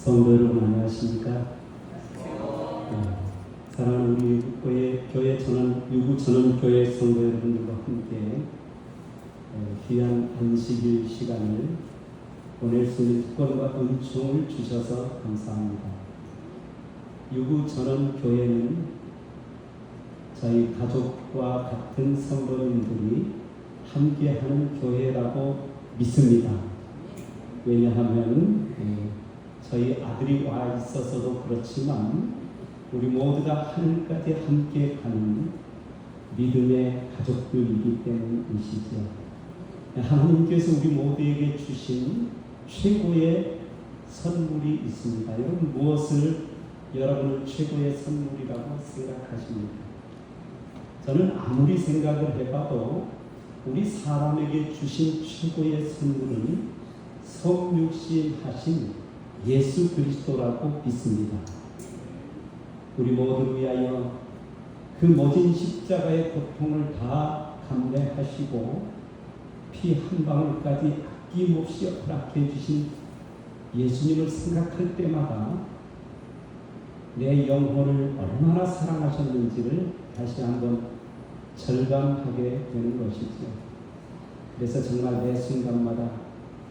성도 여러분 안녕하십니까? 사랑하는 우리 유구 전원교회 성도 여러분들과 함께 귀한 안식일 시간을 보낼 수 있는 특권과 은총을 주셔서 감사합니다. 유구 전원교회는 저희 가족과 같은 성도님들이 함께하는 교회라고 믿습니다. 왜냐하면 저희 아들이 와 있어서도 그렇지만 우리 모두가 하늘까지 함께 가는 믿음의 가족들이기 때문이시죠. 하나님께서 우리 모두에게 주신 최고의 선물이 있습니다. 여러분 무엇을 여러분은 최고의 선물이라고 생각하십니까? 저는 아무리 생각을 해봐도 우리 사람에게 주신 최고의 선물은 성육신하신 예수 그리스도라고 믿습니다. 우리 모두를 위하여 그 모진 십자가의 고통을 다 감내하시고 피 한 방울까지 아낌없이 허락해 주신 예수님을 생각할 때마다 내 영혼을 얼마나 사랑하셨는지를 다시 한번 절감하게 되는 것이죠. 그래서 정말 매 순간마다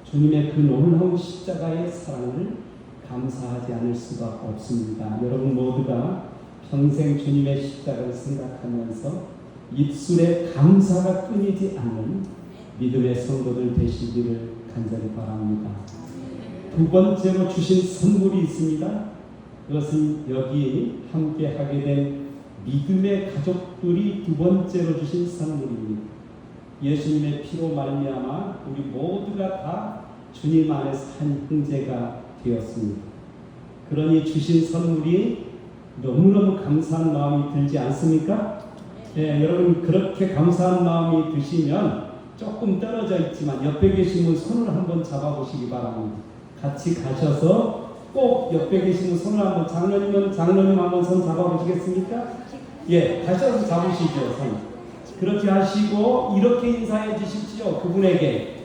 주님의 그 놀라운 십자가의 사랑을 감사하지 않을 수가 없습니다. 여러분 모두가 평생 주님의 십자가를 생각하면서 입술에 감사가 끊이지 않는 믿음의 성도들 되시기를 간절히 바랍니다. 두 번째로 주신 선물이 있습니다. 그것은 여기 함께 하게 된 믿음의 가족들이 두 번째로 주신 선물입니다. 예수님의 피로 말미암아 우리 모두가 다 주님 안에서 한 형제가 되었습니다. 그러니 주신 선물이 너무너무 감사한 마음이 들지 않습니까? 여러분 그렇게 감사한 마음이 드시면 조금 떨어져 있지만 옆에 계신 분 손을 한번 잡아보시기 바랍니다. 같이 가셔서 꼭 옆에 계신 분 손을 한번 장로님 한번 손 잡아보시겠습니까? 다시 한번 잡으시죠. 손. 그렇게 하시고 이렇게 인사해 주십시오. 그분에게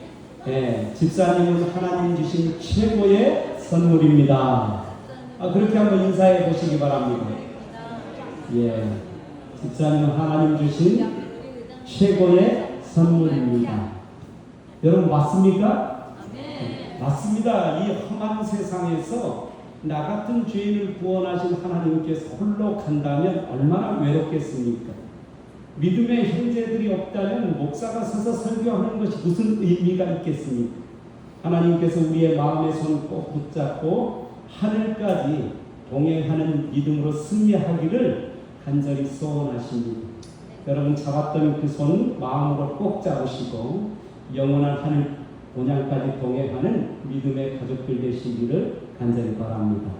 집사님은 하나님 주신 최고의 선물입니다. 그렇게 한번 인사해 보시기 바랍니다. 집사님은 하나님 주신 최고의 선물입니다. 여러분 맞습니까? 맞습니다. 이 험한 세상에서 나 같은 죄인을 구원하신 하나님께서 홀로 간다면 얼마나 외롭겠습니까? 믿음의 형제들이 없다면 목사가 서서 설교하는 것이 무슨 의미가 있겠습니까? 하나님께서 우리의 마음의 손 꼭 붙잡고 하늘까지 동행하는 믿음으로 승리하기를 간절히 소원하십니다. 여러분 잡았던 그 손 마음으로 꼭 잡으시고 영원한 하늘 본향까지 동행하는 믿음의 가족들 되시기를 간절히 바랍니다.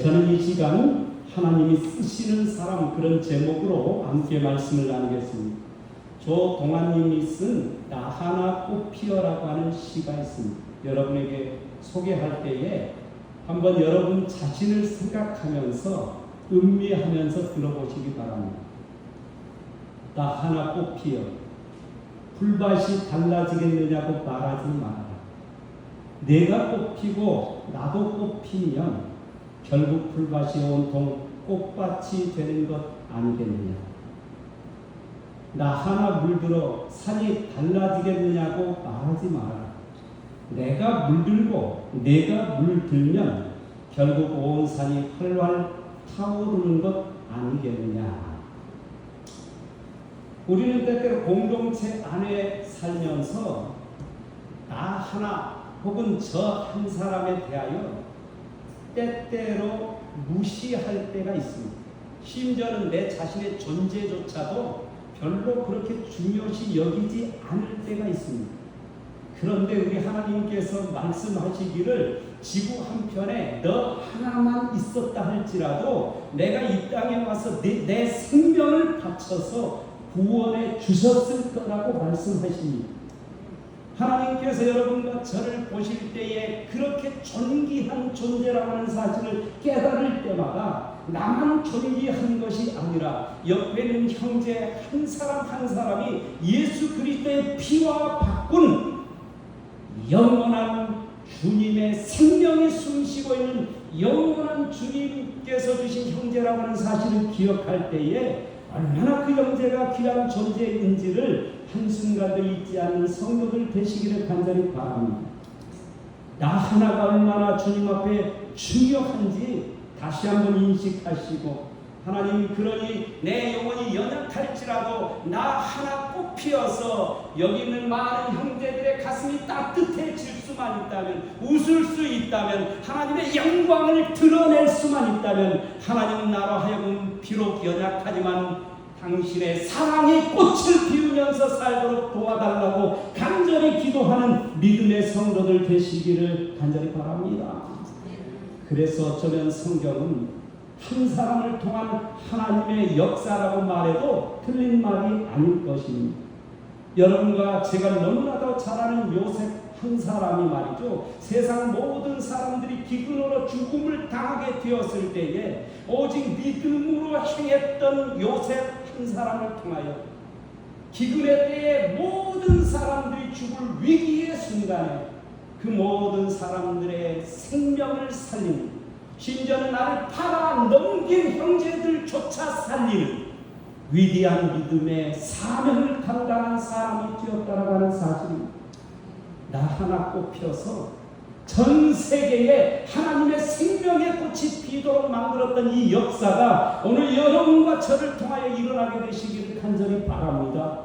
저는 이 시간 하나님이 쓰시는 사람 그런 제목으로 함께 말씀을 나누겠습니다. 조동환님이 쓴 나 하나 꽃 피어라고 하는 시가 있습니다. 여러분에게 소개할 때에 한번 여러분 자신을 생각하면서 음미하면서 들어보시기 바랍니다. 나 하나 꽃 피어 풀밭이 달라지겠느냐고 말하지 마라. 내가 꽃 피고 나도 꽃 피면 결국 풀밭이 온통 꽃밭이 되는 것 아니겠느냐. 나 하나 물들어 산이 달라지겠느냐고 말하지 마라. 내가 물들고 내가 물들면 결국 온 산이 활활 타오르는 것 아니겠느냐. 우리는 때때로 공동체 안에 살면서 나 하나 혹은 저 한 사람에 대하여 때때로 무시할 때가 있습니다. 심지어는 내 자신의 존재조차도 별로 그렇게 중요시 여기지 않을 때가 있습니다. 그런데 우리 하나님께서 말씀하시기를 지구 한편에 너 하나만 있었다 할지라도 내가 이 땅에 와서 내 생명을 바쳐서 구원해 주셨을 거라고 말씀하십니다. 하나님께서 여러분과 저를 보실 때에 그렇게 존귀한 존재라고 하는 사실을 깨달을 때마다 나만 존귀한 것이 아니라 옆에 있는 형제 한 사람 한 사람이 예수 그리스도의 피와 바꾼 영원한 주님의 생명이 숨쉬고 있는 영원한 주님께서 주신 형제라고 하는 사실을 기억할 때에 얼마나 그 형제가 귀한 존재인지를 한순간도 잊지 않는 성도들 되시기를 간절히 바랍니다. 나 하나가 얼마나 주님 앞에 중요한지 다시 한번 인식하시고, 하나님, 그러니 내 영혼이 연약할지라도 나 하나 꽃피어서 여기 있는 많은 형제들의 가슴이 따뜻해질 수만 있다면, 웃을 수 있다면, 하나님의 영광을 드러낼 수만 있다면, 하나님 나로 하여금 비록 연약하지만 당신의 사랑의 꽃을 피우면서 살도록 도와달라고 간절히 기도하는 믿음의 성도들 되시기를 간절히 바랍니다. 그래서 저는 성경은 한 사람을 통한 하나님의 역사라고 말해도 틀린 말이 아닐 것입니다. 여러분과 제가 너무나도 잘 아는 요셉 한 사람이 말이죠, 세상 모든 사람들이 기근으로 죽음을 당하게 되었을 때에 오직 믿음으로 행했던 요셉 한 사람을 통하여 기근의 때에 모든 사람들이 죽을 위기의 순간에 그 모든 사람들의 생명을 살리는, 심지어는 나를 팔아 넘긴 형제들조차 살리는 위대한 믿음의 사명을 감당한 사람이 되었다라고 하는 사실입니다. 나 하나 꽃피어서 전 세계에 하나님의 생명의 꽃이 피도록 만들었던 이 역사가 오늘 여러분과 저를 통하여 일어나게 되시기를 간절히 바랍니다.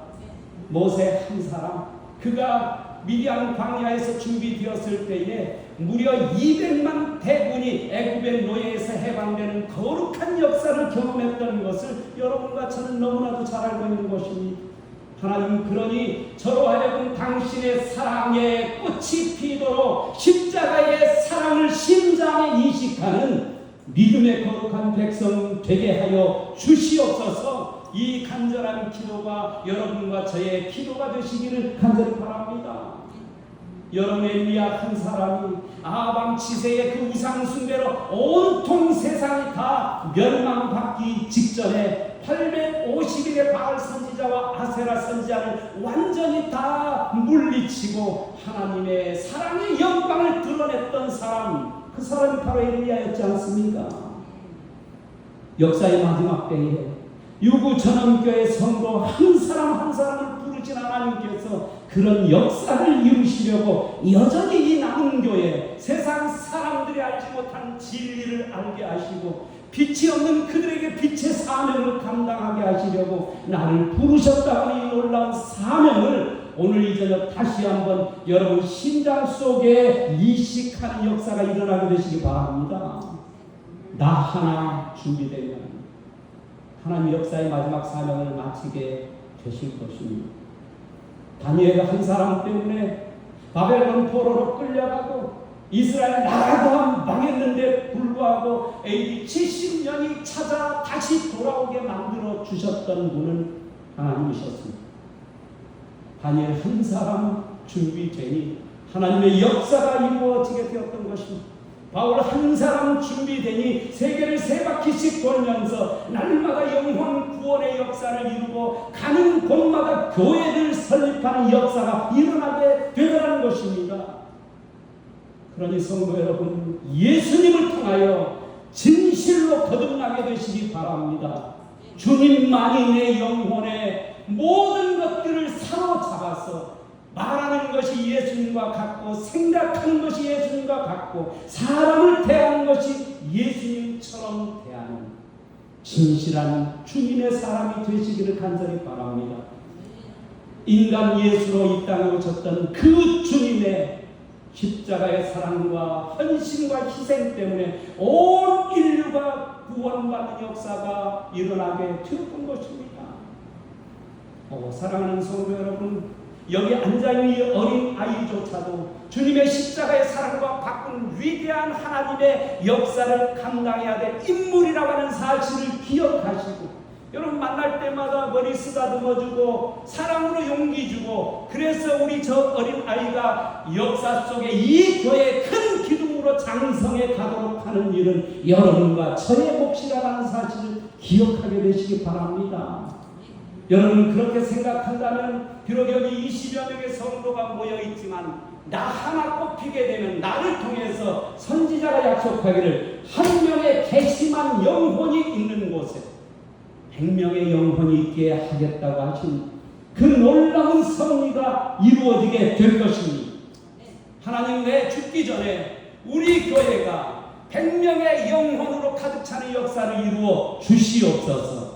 모세 한 사람, 그가 미디안 광야에서 준비되었을 때에 무려 200만 대군이 애굽의 노예에서 해방되는 거룩한 역사를 경험했던 것을 여러분과 저는 너무나도 잘 알고 있는 것입니다. 하나님, 그러니 저로 하여금 당신의 사랑의 꽃이 피도록 십자가의 사랑을 심장에 인식하는 믿음의 거룩한 백성 되게 하여 주시옵소서. 이 간절한 기도가 여러분과 저의 기도가 되시기를 간절히 바랍니다. 여러분의 엘리야 한 사람이 아방 치세의 그 우상 숭배로 온통 세상이 다 멸망받기 직전에 850일의 바알 선지자와 아세라 선지자를 완전히 다 물리치고 하나님의 사랑의 영광을 드러냈던 사람, 그 사람이 바로 엘리야였지 않습니까? 역사의 마지막 때에 유구 전원교회 성도 한 사람 한 사람을 부르신 하나님께서 그런 역사를 이루시려고 여전히 이 남은 교회, 세상 사람들이 알지 못한 진리를 알게 하시고 빛이 없는 그들에게 빛의 사명을 감당하게 하시려고 나를 부르셨다고 하는 이 놀라운 사명을 오늘 이 저녁 다시 한번 여러분 심장 속에 이식하는 역사가 일어나게 되시기 바랍니다. 나 하나 준비되면 하나님 역사의 마지막 사명을 마치게 되실 것입니다. 다니엘 한 사람 때문에 바벨론 포로로 끌려가고 이스라엘 나라가 망했는데 불구하고 AD 70년이 찾아 다시 돌아오게 만들어 주셨던 분은 하나님이셨습니다. 다니엘 한 사람 준비되니 하나님의 역사가 이루어지게 되었던 것입니다. 바울 한 사람 준비되니 세계를 세 바퀴씩 돌면서 날마다 영혼 구원의 역사를 이루고 가는 곳마다 교회를 설립하는 역사가 일어나게 되더라는 것입니다. 그러니 성도 여러분, 예수님을 통하여 진실로 거듭나게 되시기 바랍니다. 주님만이 내 영혼의 모든 것들을 사로잡아서 말하는 것이 예수님과 같고 생각하는 것이 예수님과 같고 사람을 대하는 것이 예수님처럼 대하는 진실한 주님의 사람이 되시기를 간절히 바랍니다. 인간 예수로 이 땅에 오셨던 그 주님의 십자가의 사랑과 헌신과 희생 때문에 온 인류가 구원받는 역사가 일어나게 되었던 것입니다. 사랑하는 성도 여러분, 여기 앉아있는 이 어린 아이조차도 주님의 십자가의 사랑과 바꾼 위대한 하나님의 역사를 감당해야 될 인물이라고 하는 사실을 기억하시고, 여러분 만날 때마다 머리 쓰다듬어주고 사랑으로 용기 주고, 그래서 우리 저 어린 아이가 역사 속에 이 교회의 큰 기둥으로 장성해 가도록 하는 일은 여러분과 저의 몫이라는 사실을 기억하게 되시기 바랍니다. 여러분 그렇게 생각한다면 비록 여기 20여 명의 성도가 모여 있지만 나 하나 뽑히게 되면 나를 통해서 선지자가 약속하기를 한 명의 괘씸한 영혼이 있는 곳에 100명의 영혼이 있게 하겠다고 하신 그 놀라운 섭리가 이루어지게 될 것입니다. 하나님 내 죽기 전에 우리 교회가 100명의 영혼으로 가득 차는 역사를 이루어 주시옵소서.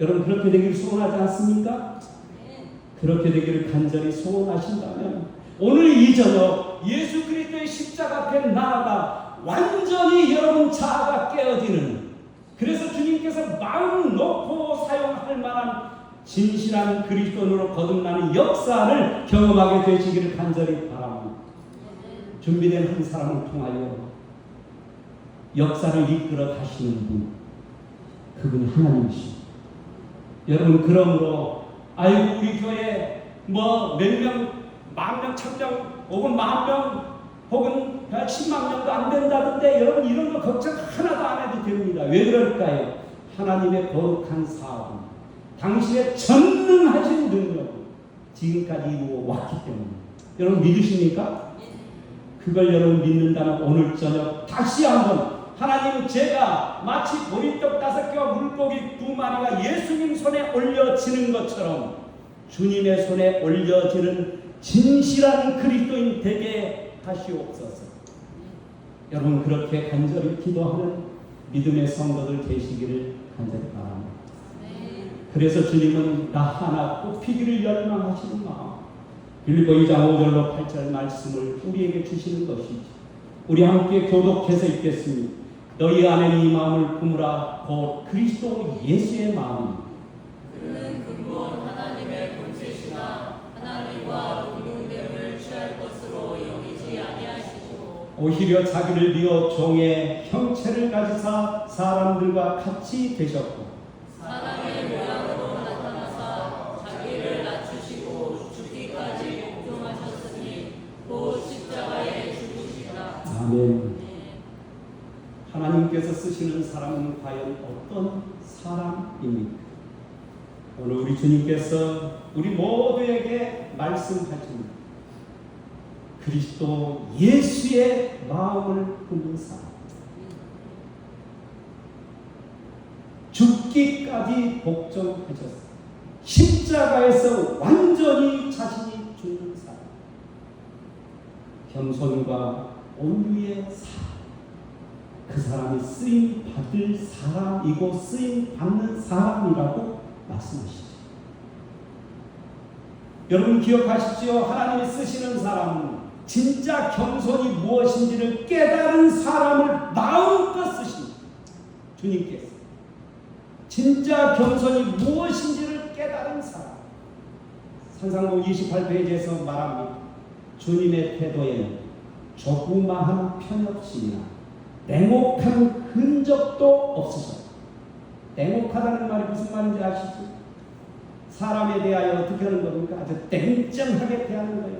여러분 그렇게 되기를 소원하지 않습니까? 그렇게 되기를 간절히 소원하신다면 오늘 이 저녁 예수 그리스도의 십자가 앞에 나아가 완전히 여러분 자아가 깨어지는, 그래서 주님께서 마음 놓고 사용할 만한 진실한 그리스도인으로 거듭나는 역사를 경험하게 되시기를 간절히 바랍니다. 준비된 한 사람을 통하여 역사를 이끌어 가시는 분, 그분이 하나님이십니다. 여러분 그러므로 아이고 우리 교회 뭐 몇 명, 10,000명, 1,000명 혹은 10,000명 혹은 10만 명도 안 된다던데 여러분 이런 거 걱정 하나도 안 해도 됩니다. 왜 그럴까요? 하나님의 거룩한 사업, 당신의 전능하신 능력을 지금까지 이루어 왔기 때문에 여러분 믿으십니까? 그걸 여러분 믿는다면 오늘 저녁 다시 한번 하나님 제가 마치 보리떡 5개와 물고기 2마리가 예수님 손에 올려지는 것처럼 주님의 손에 올려지는 진실한 그리스도인 되게 하시옵소서. 여러분 그렇게 간절히 기도하는 믿음의 성도들 되시기를 간절히 바랍니다. 그래서 주님은 나 하나 뽑히기를 열망하시는 마음, 빌립보 2장 5절로 8절 말씀을 우리에게 주시는 것이지. 우리 함께 교독해서 읽겠습니다. 너희 안에 이 마음을 품으라. 곧 그리스도 예수의 마음입니다. 그는 근본 하나님의 본체시나 하나님과 동등됨을 취할 것으로 여기지 아니하시고 오히려 자기를 비워 종의 형체를 가지사 사람들과 같이 되셨고 사람의 모양으로 나타나사 자기를 낮추시고 죽기까지 복종하셨으니 곧 십자가에 죽으시라. 아멘. 하나님께서 쓰시는 사람은 과연 어떤 사람입니까? 오늘 우리 주님께서 우리 모두에게 말씀하십니다. 그리스도 예수의 마음을 품는 사람, 죽기까지 복종하셨습니다. 십자가에서 완전히 자신이 죽는 사람, 겸손과 온유의 사람, 그 사람이 쓰임 받을 사람이고 쓰임 받는 사람이라고 말씀하시죠. 여러분 기억하십시오. 하나님이 쓰시는 사람은 진짜 겸손이 무엇인지를 깨달은 사람을 마음껏 쓰십니다. 주님께서 진짜 겸손이 무엇인지를 깨달은 사람, 산상복 28페이지에서 말합니다. 주님의 태도에는 조그마한 편협심이나 냉혹한 흔적도 없으셨다. 냉혹하다는 말이 무슨 말인지 아시죠? 사람에 대하여 어떻게 하는 겁니까? 아주 냉정하게 대하는 거예요.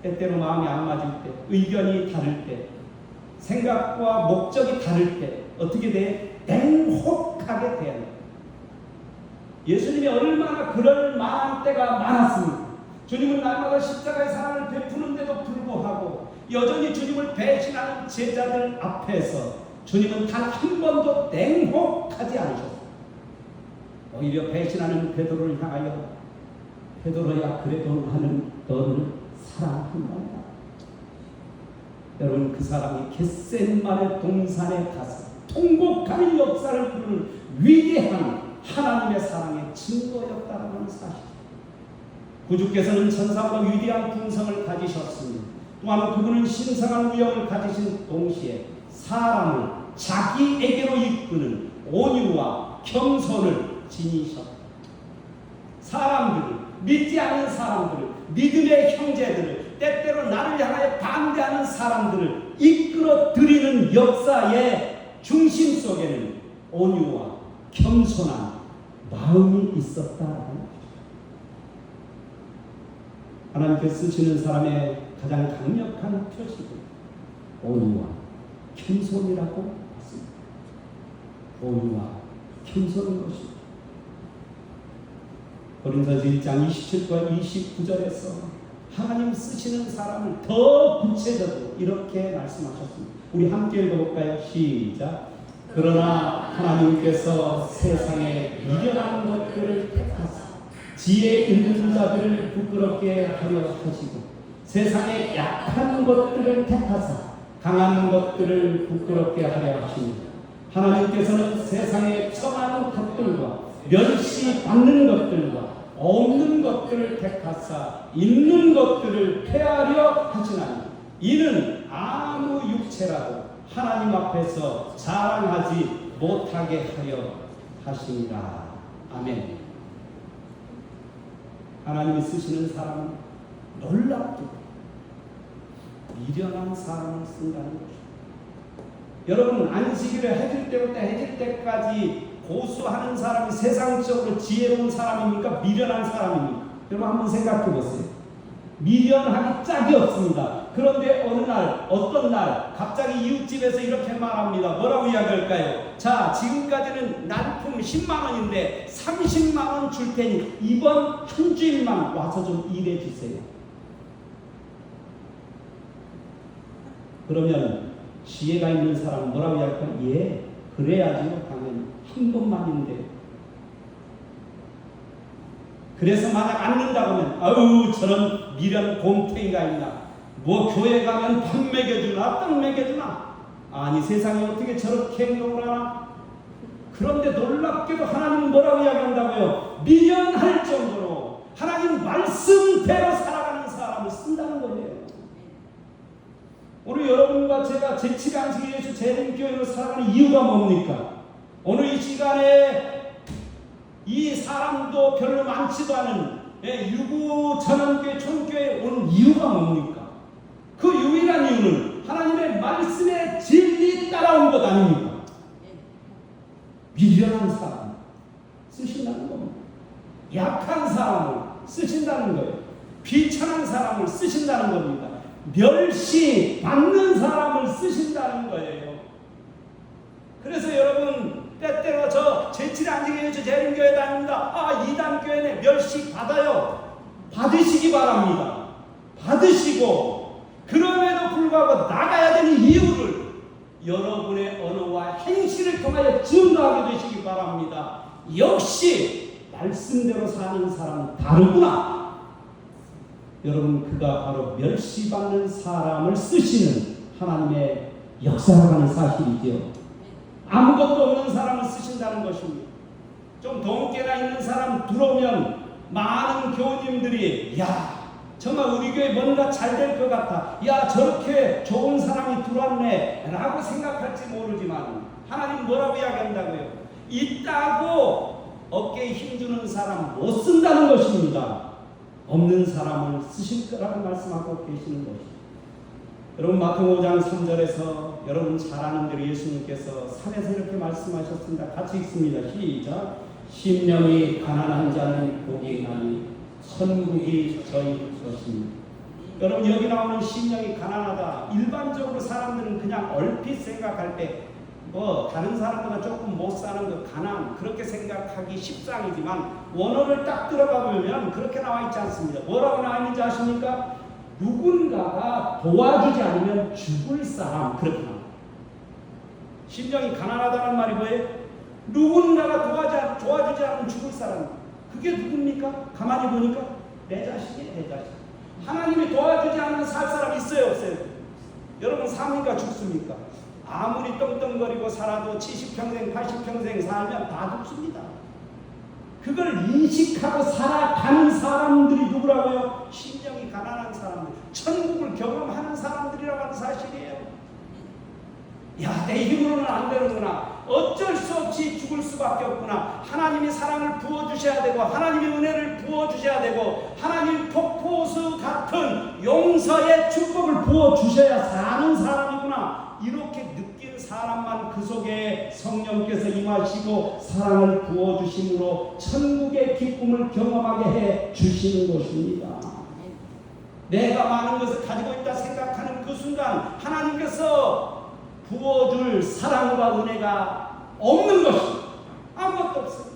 때때로 마음이 안 맞을 때, 의견이 다를 때, 생각과 목적이 다를 때 어떻게 돼? 냉혹하게 대하는 거예요. 예수님이 얼마나 그럴 만한 때가 많았습니까? 주님은 날마다 십자가의 사랑을 베푸는데도 불구하고 여전히 주님을 배신하는 제자들 앞에서 주님은 단 한 번도 냉혹하지 않으셨습니다. 오히려 배신하는 베드로를 향하여 베드로야 그래도 나는 너를 사랑한다. 여러분 그 사람이 겟세마네 동산에 가서 통곡하는 역사를 부르는 위대한 하나님의 사랑의 증거였다는 사실. 구주께서는 천사보다 위대한 품성을 가지셨습니다. 또한 그분은 신성한 위엄을 가지신 동시에 사람을 자기에게로 이끄는 온유와 겸손을 지니셨다. 사람들을, 믿지 않는 사람들을, 믿음의 형제들을, 때때로 나를 향하여 반대하는 사람들을 이끌어 드리는 역사의 중심 속에는 온유와 겸손한 마음이 있었다라는 거죠. 하나님께서 쓰시는 사람의 가장 강력한 표식은 온유와 겸손이라고 했습니다. 온유와 겸손인 것입니다. 고린도서 1장 27과 29절에서 하나님 쓰시는 사람을 더 구체적으로 이렇게 말씀하셨습니다. 우리 함께 읽어볼까요? 시작. 그러나 하나님께서 세상에 미련한 것들을 택하사 지혜 있는 자들을 부끄럽게 하려 하시고 세상에 약한 것들을 택하사 강한 것들을 부끄럽게 하려 하십니다. 하나님께서는 세상에 처한 것들과 멸시받는 것들과 없는 것들을 택하사 있는 것들을 폐하려 하시나니 이는 아무 육체라도 하나님 앞에서 자랑하지 못하게 하려 하시니라. 아멘. 하나님이 쓰시는 사람은 놀랍도록 미련한 사람을 쓴다는 것입니다. 여러분, 안식일을 해질 때부터 해질 때까지 고수하는 사람이 세상적으로 지혜로운 사람입니까? 미련한 사람입니까? 여러분 한번 생각해 보세요. 미련하기 짝이 없습니다. 그런데 어느 날, 어떤 날 갑자기 이웃집에서 이렇게 말합니다. 뭐라고 이야기할까요? 자, 지금까지는 난품 10만 원인데 30만 원 줄 테니 이번 한 주일만 와서 좀 일해 주세요. 그러면 지혜가 있는 사람은 뭐라고 이야기할까요? 예, 그래야지요. 당연히 한 번만인데. 그래서 만약 안 는다고 하면 아유 저런 미련 곰탱이가 있나, 뭐 교회 가면 밥 먹여주나 떡 먹여주나, 아니 세상에 어떻게 저렇게 행동을 하나. 그런데 놀랍게도 하나님은 뭐라고 이야기한다고요? 미련할 정도로 하나님 말씀대로 살아가는 사람을 쓴다는 거예요. 오늘 여러분과 제가 제7의 안식일 예수 재림교회로 살아가는 이유가 뭡니까? 오늘 이 시간에 이 사람도 별로 많지도 않은 유구 전원교회 총교회에 온 이유가 뭡니까? 그 유일한 이유는 하나님의 말씀의 진리 따라온 것 아닙니까? 미련한 사람 쓰신다는 겁니다. 약한 사람을 쓰신다는 거예요. 비천한 사람을 쓰신다는 겁니다. 멸시받는 사람을 쓰신다는 거예요. 그래서 여러분 때때로 저 제7의 안식일 예수 재림교회 다닙니다. 아, 이단교회네, 멸시받아요. 받으시기 바랍니다. 받으시고 그럼에도 불구하고 나가야 되는 이유를 여러분의 언어와 행실을 통하여 증거하게 되시기 바랍니다. 역시 말씀대로 사는 사람은 다르구나. 여러분, 그가 바로 멸시받는 사람을 쓰시는 하나님의 역사라는 사실이죠. 아무것도 없는 사람을 쓰신다는 것입니다. 좀 돈깨나 있는 사람 들어오면 많은 교우님들이 야, 정말 우리 교회 뭔가 잘 될 것 같아, 야 저렇게 좋은 사람이 들어왔네 라고 생각할지 모르지만 하나님 뭐라고 이야기한다고요? 있다고 어깨에 힘주는 사람 못 쓴다는 것입니다. 없는 사람을 쓰실 거라고 말씀하고 계시는 것입니다. 여러분, 마태복음 5장 3절에서 여러분 잘 아는 대로 예수님께서 산에서 이렇게 말씀하셨습니다. 같이 읽습니다. 시작. 심령이 가난한 자는 복이 나니 천국이 저희 것입니다. 여러분, 여기 나오는 심령이 가난하다, 일반적으로 사람들은 그냥 얼핏 생각할 때 뭐 다른 사람보다 조금 못 사는 거 가난, 그렇게 생각하기 십상이지만 원어를 딱 들어가 보면 그렇게 나와 있지 않습니다. 뭐라고 나와 있는지 아십니까? 누군가가 도와주지 않으면 죽을 사람, 그렇게 나와. 심령이 가난하다는 말이 뭐예요? 누군가가 도와주지 않으면 죽을 사람. 그게 누굽니까? 가만히 보니까 내 자식이에요, 내 자식. 하나님이 도와주지 않으면 살 사람 있어요, 없어요? 여러분, 삽니까, 죽습니까? 아무리 떵떵거리고 살아도 70평생, 80평생 살면 다 죽습니다. 그걸 인식하고 살아가는 사람들이 누구라고요? 심령이 가난한 사람들, 천국을 경험하는 사람들이라고 하는 사실이에요. 야, 내 힘으로는 안 되는구나, 어쩔 수 없이 죽을 수밖에 없구나, 하나님이 사랑을 부어주셔야 되고 하나님이 은혜를 부어주셔야 되고 하나님 폭포수 같은 용서의 축복을 부어주셔야 사는 사람이구나, 이렇게 느낀 사람만 그 속에 성령께서 임하시고 사랑을 부어주심으로 천국의 기쁨을 경험하게 해 주시는 것입니다. 내가 많은 것을 가지고 있다 생각하는 그 순간 하나님께서 부어줄 사랑과 은혜가 없는 것입니다. 아무것도 없어요.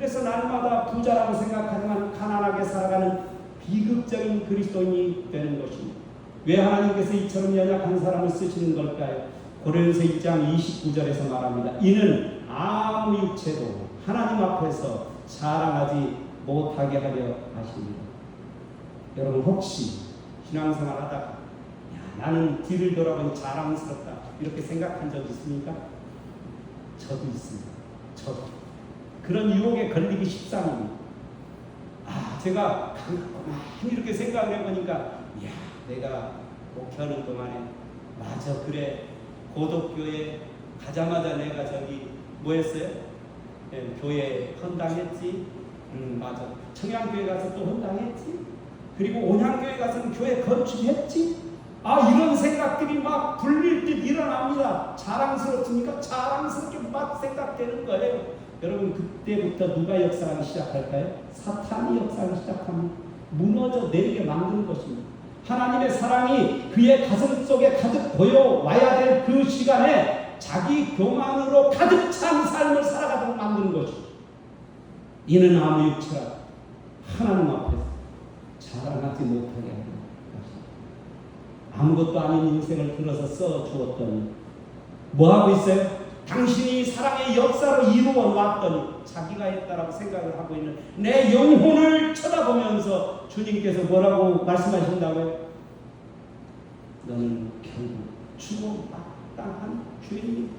그래서 날마다 부자라고 생각하지만 가난하게 살아가는 비극적인 그리스도인이 되는 것입니다. 왜 하나님께서 이처럼 연약한 사람을 쓰시는 걸까요? 고린도서 1장 29절에서 말합니다. 이는 아무 육체도 하나님 앞에서 자랑하지 못하게 하려 하십니다. 여러분 혹시 신앙생활 하다가 야, 나는 뒤를 돌아보니 자랑스럽다 이렇게 생각한 적 있습니까? 저도 있습니다. 저도 그런 유혹에 걸리기 십상입니다. 제가 가만히 이렇게 생각을 해보니까 야, 내가 목회하는 동안에 맞아 그래 고독교회 가자마자 내가 저기 뭐 했어요? 교회 헌당했지. 맞아. 청양교회 가서 또 헌당했지. 그리고 온양교회 가서는 교회 건축했지. 이런 생각들이 막 불릴 듯 일어납니다. 자랑스럽습니까? 자랑스럽게 막 생각되는 거예요. 여러분 그때부터 누가 역사하기 시작할까요? 사탄이 역사하기 시작합니다. 무너져 내리게 만드는 것입니다. 하나님의 사랑이 그의 가슴 속에 가득 보여와야 될 그 시간에 자기 교만으로 가득 찬 삶을 살아가도록 만드는 것입니다. 이는 아무 육체라 하나님 앞에서 자랑하지 못하게 하는 것입니다. 아무것도 아닌 인생을 들어서 써주었더니 뭐하고 있어요? 당신이 사랑의 역사로 이루어 놨더니 자기가 했다라고 생각을 하고 있는 내 영혼을 쳐다보면서 주님께서 뭐라고 말씀하신다고요? 너는 결국 죽어 마땅한 죄인이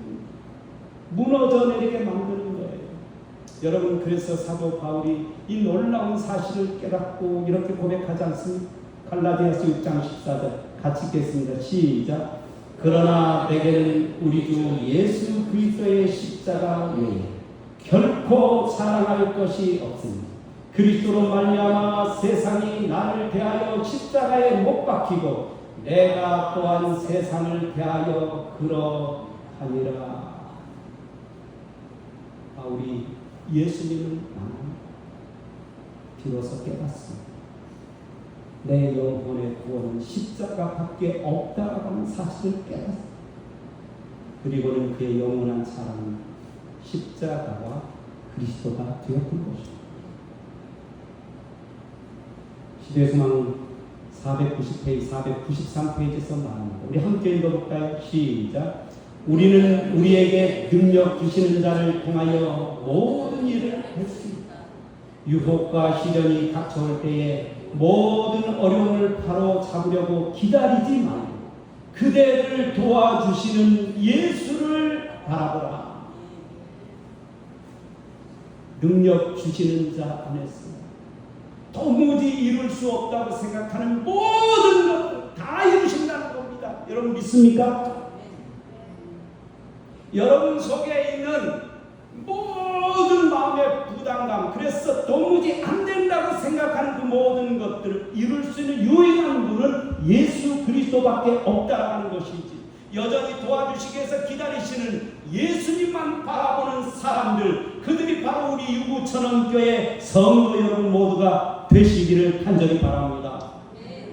무너져 내리게 만드는 거예요. 여러분 그래서 사도 바울이 이 놀라운 사실을 깨닫고 이렇게 고백하지 않습니까? 갈라디아서 6장 14절 같이 읽겠습니다. 시작. 그러나 내게는 우리 주 예수 그리스도의 십자가 외에 결코 사랑할 것이 없습니다. 그리스도로 말미암아 세상이 나를 대하여 십자가에 못 박히고 내가 또한 세상을 대하여 그러하니라. 우리 예수님을 만납니다. 비로소 깨닫습니다. 내 영혼의 구원은 십자가밖에 없다라는 사실을 깨닫습니다. 그리고는 그의 영원한 사랑은 십자가와 그리스도가 되었던 것입니다. 시대소망 490페이지, 493페이지에서 말합니다. 우리 함께 읽어볼까요? 시작. 우리는 우리에게 능력 주시는 자를 통하여 모든 일을 했습니다. 유혹과 시련이 닥쳐올 때에 모든 어려움을 바로 잡으려고 기다리지 말고 그대를 도와주시는 예수를 바라보라. 능력 주시는 자 안에서 도무지 이룰 수 없다고 생각하는 모든 것들 다 이루신다는 겁니다. 여러분 믿습니까? 여러분 속에 있는 모든 마음의 부담감, 그래서 도무지 안 된다고 생각하는 그 모든 것들을 이룰 수 있는 유일한 분은 예수 그리스도밖에 없다는 것이지. 여전히 도와주시기 위해서 기다리시는 예수님만 바라보는 사람들, 그들이 바로 우리 유구천원교회 성도 여러분 모두가 되시기를 간절히 바랍니다.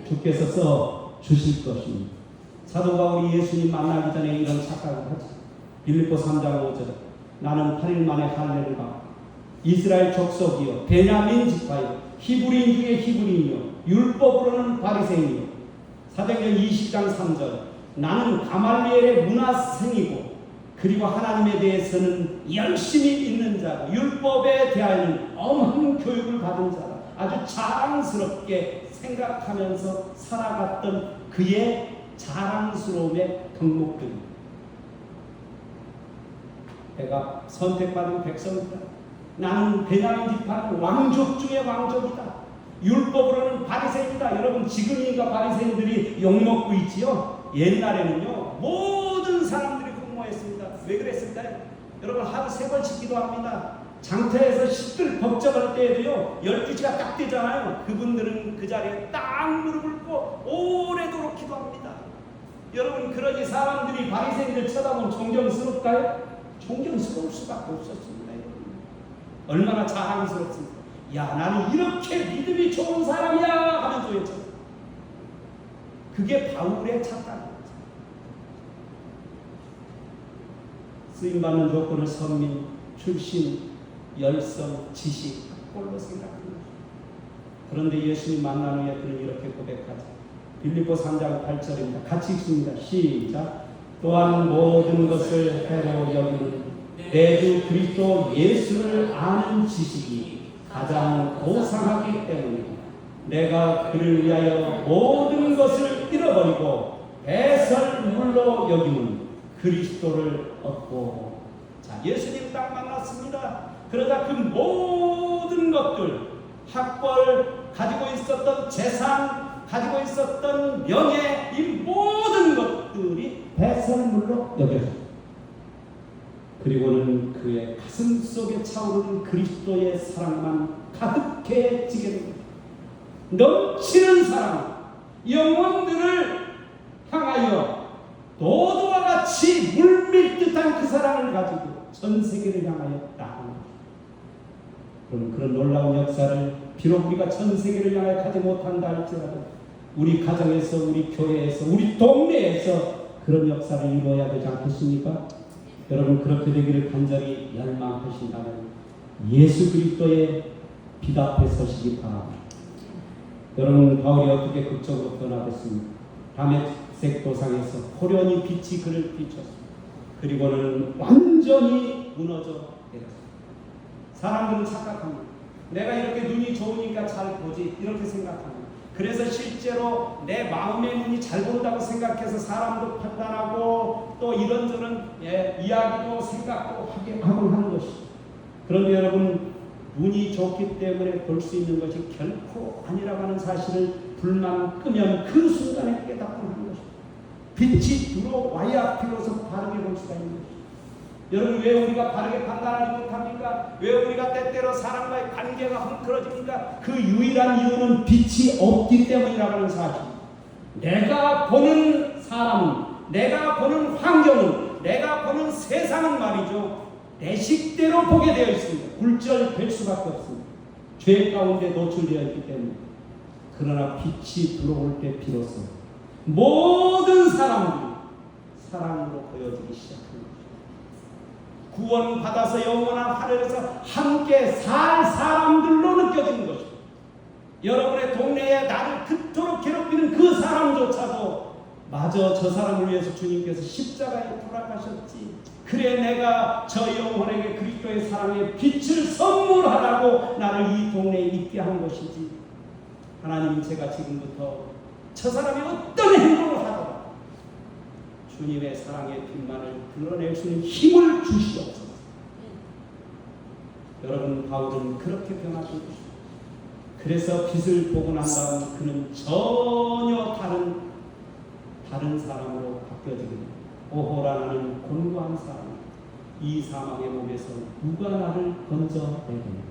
주께서 써 주실 것입니다. 사도 바울이 예수님 만나기 전에 이런 착각을 하죠. 빌립보 3장 5절 나는 8일 만에 할례를 받고 이스라엘 족속이요 베냐민 지파요 히브리인 중에 히브리인이요 율법으로는 바리새인이요. 사도행전 20장 3절 나는 가말리엘의 문화생이고 그리고 하나님에 대해서는 열심히 있는 자고 율법에 대하여는 엄한 교육을 받은 자라. 아주 자랑스럽게 생각하면서 살아갔던 그의 자랑스러움의 덕목들입니다. 내가 선택받은 백성이다. 나는 베냐민 지파는 왕족 중의 왕족이다. 율법으로는 바리새인이다. 여러분 지금인가 바리새인들이 욕먹고 있지요. 옛날에는요 모든 사람들이 공모했습니다. 왜 그랬을까요? 여러분 하루 3번씩 기도합니다. 장터에서 식들 법적할 때에도요 12시가 딱 되잖아요. 그분들은 그 자리에 딱 무릎을 꿇고 오래도록 기도합니다. 여러분 그러니 사람들이 바리새인들 쳐다보면 존경스럽까요? 존경스러울 수밖에 없었습니다. 여러분. 얼마나 자랑스럽습니까? 야 나는 이렇게 믿음이 좋은 사람이야 하면서 외쳤어요. 그게 바울의 착각입니다. 쓰임받는 조건을 선민, 출신, 열성, 지식, 학벌로 생각합니다. 그런데 예수님 만난 후에 그는 이렇게 고백하죠. 빌립보 3장 8절입니다. 같이 읽습니다. 시작. 또한 모든 것을 해로 여기는 내 주 그리스도 예수를 아는 지식이 가장 고상하기 때문이다. 내가 그를 위하여 모든 것을 잃어버리고 배설물로 여기는 그리스도를 얻고. 자, 예수님 딱 만났습니다. 그러다 그 모든 것들, 학벌, 가지고 있었던 재산, 가지고 있었던 명예, 이 모든 것들이 배설물로 여겨졌습니다. 그리고는 그의 가슴 속에 차오르는 그리스도의 사랑만 가득해지게 됩니다. 넘치는 사랑, 영혼들을 향하여 노도와 같이 물밀듯한 그 사랑을 가지고 전 세계를 향하여 나아갑니다. 그럼 그런 놀라운 역사를 비록 우리가 전 세계를 향하여 가지 못한다 할지라도 우리 가정에서, 우리 교회에서, 우리 동네에서 그런 역사를 이루어야 되지 않겠습니까? 여러분, 그렇게 되기를 간절히 열망하신다면 예수 그리스도의 빛 앞에 서시기 바랍니다. 여러분, 바울이 어떻게 극적으로 변화됐습니까? 다메섹 도상에서 호련히 빛이 그를 비췄습니다. 그리고는 완전히 무너져 내렸습니다. 사람들은 착각합니다. 내가 이렇게 눈이 좋으니까 잘 보지, 이렇게 생각합니다. 그래서 실제로 내 마음의 눈이 잘 본다고 생각해서 사람도 판단하고 또 이런저런 이야기도 생각도 하고 하는 것이죠. 그런데 여러분, 눈이 좋기 때문에 볼 수 있는 것이 결코 아니라고 하는 사실을 불만 끄면 그 순간에 깨닫고 하는 것이죠. 빛이 들어와야 비로소 바르게 볼 수가 있는 것이죠. 여러분, 왜 우리가 바르게 판단하지 못합니까? 왜 우리가 때때로 사람과의 관계가 헝클어집니까? 그 유일한 이유는 빛이 없기 때문이라고 하는 사실입니다. 내가 보는 사람은, 내가 보는 환경은, 내가 보는 세상은 말이죠, 내 식대로 보게 되어 있습니다. 굴절될 수밖에 없습니다. 죄 가운데 노출되어 있기 때문에. 그러나 빛이 들어올 때 비로소 모든 사람들이 사랑으로 보여지기 시작합니다. 구원받아서 영원한 하늘에서 함께 살 사람들로 느껴지는 것입니다. 여러분의 동네에 나를 그토록 괴롭히는 그 사람조차도 마저 저 사람을 위해서 주님께서 십자가에 돌아가셨지, 그래 내가 저 영혼에게 그리스도의 사랑의 빛을 선물하라고 나를 이 동네에 있게 한 것이지, 하나님, 제가 지금부터 저 사람이 어떤 행동을 하더라도 주님의 사랑의 빛만을 드러낼 수 있는 힘을 주시옵소서. 여러분, 바울은 그렇게 변화된 것입니다. 그래서 빛을 보고 난 다음 그는 전혀 다른 사람으로 바뀌어지게 됩니다. 오호라, 나는 곤고한 사람, 이 사망의 몸에서 누가 나를 건져내겠느냐.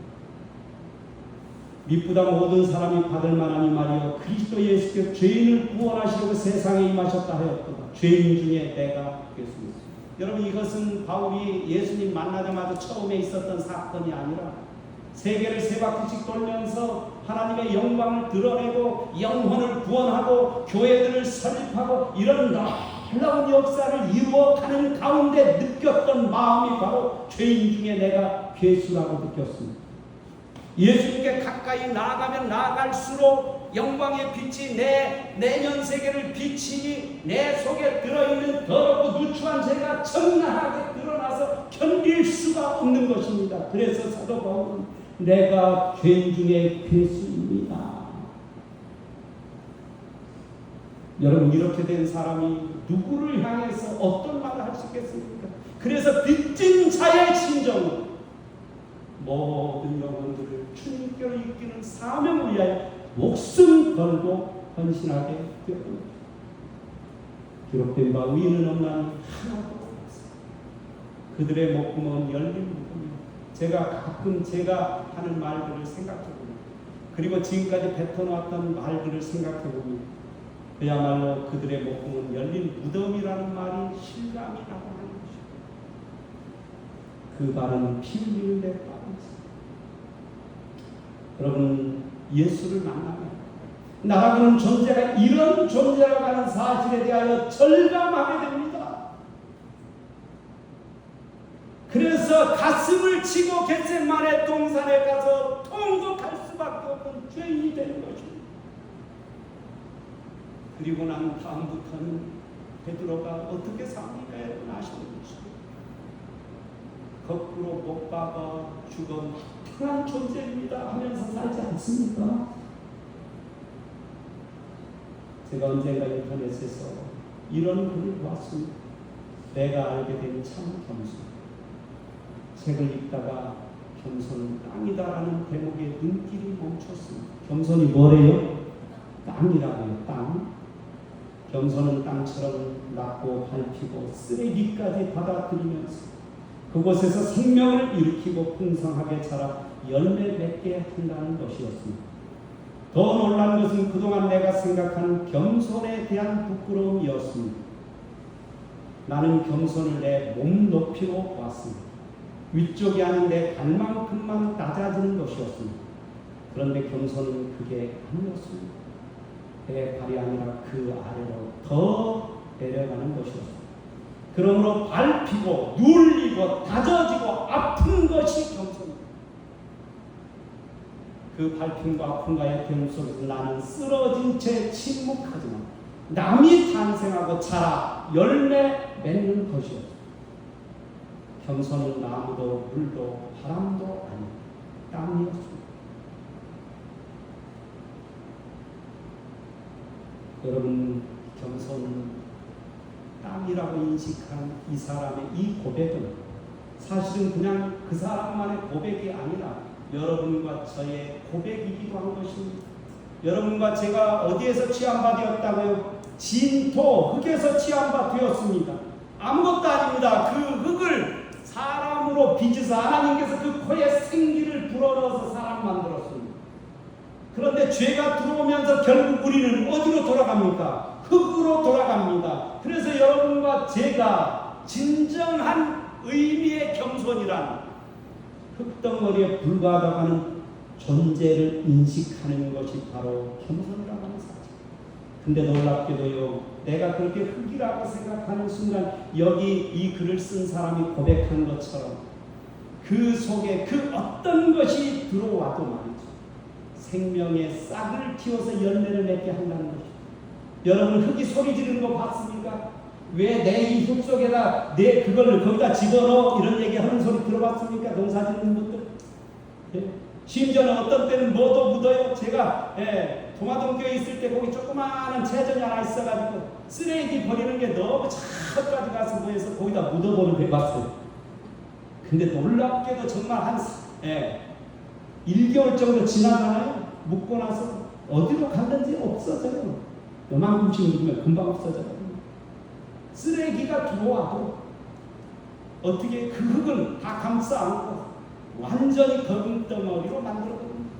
미쁘다 모든 사람이 받을 만한 이 말이요, 그리스도 예수께서 죄인을 구원하시려고 세상에 임하셨다 하였도다. 죄인 중에 내가 되겠습니다. 여러분, 이것은 바울이 예수님 만나자마자 처음에 있었던 사건이 아니라 세계를 세 바퀴씩 돌면서 하나님의 영광을 드러내고 영혼을 구원하고 교회들을 설립하고 이런 놀라운 역사를 이루어가는 가운데 느꼈던 마음이 바로 죄인 중에 내가 괴수라고 느꼈습니다. 예수님께 가까이 나아가면 나아갈수록 영광의 빛이 내 내면 세계를 비치니 내 속에 들어있는 더럽고 누추한 죄가 적나하게 드러나서 견딜 수가 없는 것입니다. 그래서 사도 바울은 내가 죄인 중에 괴수입니다. 여러분, 이렇게 된 사람이 누구를 향해서 어떤 말을 할 수 있겠습니까? 그래서 빚진 자의 심정은 모든 영혼들을 주님께로 이끄는 사명을 위하여 목숨 걸고 헌신하게 되었습니다. 기록된 바 위는 없나니 하나도 없습니다. 그들의 목구멍은 열린 목구멍입니다. 제가 하는 말들을 생각해봅니다. 그리고 지금까지 뱉어놓았던 말들을 생각해봅니다. 그야말로 그들의 목구멍은 열린 무덤이라는 말이 실감이 나고 하는 것입니다. 그 발은 피 흘리는 데 빠져 있습니다. 여러분, 예수를 만나면 나라고는 존재가 이런 존재라고 하는 사실에 대하여 절감하게 됩니다. 그래서 가슴을 치고 겟세마네 동산에 가서 통곡할 수밖에 없는 죄인이 되는 것입니다. 그리고 난 다음부터는 베드로가 어떻게 삽니까? 여러분 아시는 것입니다. 거꾸로 못 박아 죽어 편한 존재입니다 하면서 살지 않습니까? 제가 언젠가 인터넷에서 이런 글을 보았습니다. 내가 알게 된 참 겸손. 책을 읽다가 겸손은 땅이다라는 대목에 눈길이 멈췄습니다. 겸손이 뭐래요? 땅이라고요. 땅. 겸손은 땅처럼 낮고 밟히고 쓰레기까지 받아들이면서 그곳에서 생명을 일으키고 풍성하게 자라 열매 맺게 한다는 것이었습니다. 더 놀란 것은 그동안 내가 생각하는 겸손에 대한 부끄러움이었습니다. 나는 겸손을 내 몸 높이로 보았습니다. 위쪽이 아닌 내 발만큼만 낮아지는 것이었습니다. 그런데 겸손은 그게 아니었습니다. 내 발이 아니라 그 아래로 더 내려가는 것이었습니다. 그러므로 밟히고 눌리고 다져지고 아픈 것이 겸손입니다. 그 밟힘과 아픔과의 경험 속에서 나는 쓰러진 채 침묵하지만 남이 탄생하고 자라 열매 맺는 것이었습니다. 겸손은 나무도 물도 바람도 아닌 땅이었습니다. 여러분, 겸손은 땅이라고 인식한 이 사람의 이 고백은 사실은 그냥 그 사람만의 고백이 아니라 여러분과 저의 고백이기도 한 것입니다. 여러분과 제가 어디에서 취한 바 되었다고요? 진토, 흙에서 취한 바 되었습니다. 아무것도 아닙니다. 그 흙을 사람으로 빚어서 하나님께서 그 코에 생기를 불어넣어서 사람 만들었습니다. 그런데 죄가 들어오면서 결국 우리는 어디로 돌아갑니까? 흙으로 돌아갑니다. 그래서 여러분과 제가 진정한 의미의 겸손이란 흙덩어리에 불과하다는 존재를 인식하는 것이 바로 겸손이라고 하는 사실. 근데 놀랍게도요, 내가 그렇게 흙이라고 생각하는 순간 여기 이 글을 쓴 사람이 고백한 것처럼 그 속에 그 어떤 것이 들어와도 말이죠, 생명의 싹을 틔워서 열매를 맺게 한다는 것입니다. 여러분, 흙이 소리 지르는 거 봤습니까? 왜 내 이 흙 속에다 내 그걸 거기다 집어넣어 이런 얘기 하는 소리 들어봤습니까? 농사 짓는 분들. 예. 심지어는 어떤 때는 뭐도 묻어요. 제가 동화동교에 있을 때 거기 조그마한 체전이 하나 있어가지고 쓰레기 버리는 게 너무 저까지 가서 보여서 거기다 묻어보는 거 해봤어요. 근데 놀랍게도 정말 한 1개월 정도 지나잖아요. 묻고 나서 어디로 갔는지 없어져요. 요만큼씩 묻으면 금방 없어져요. 쓰레기가 들어와도 어떻게 그 흙은 다 감싸 안고 완전히 거금덩어리로 만들어버립니다.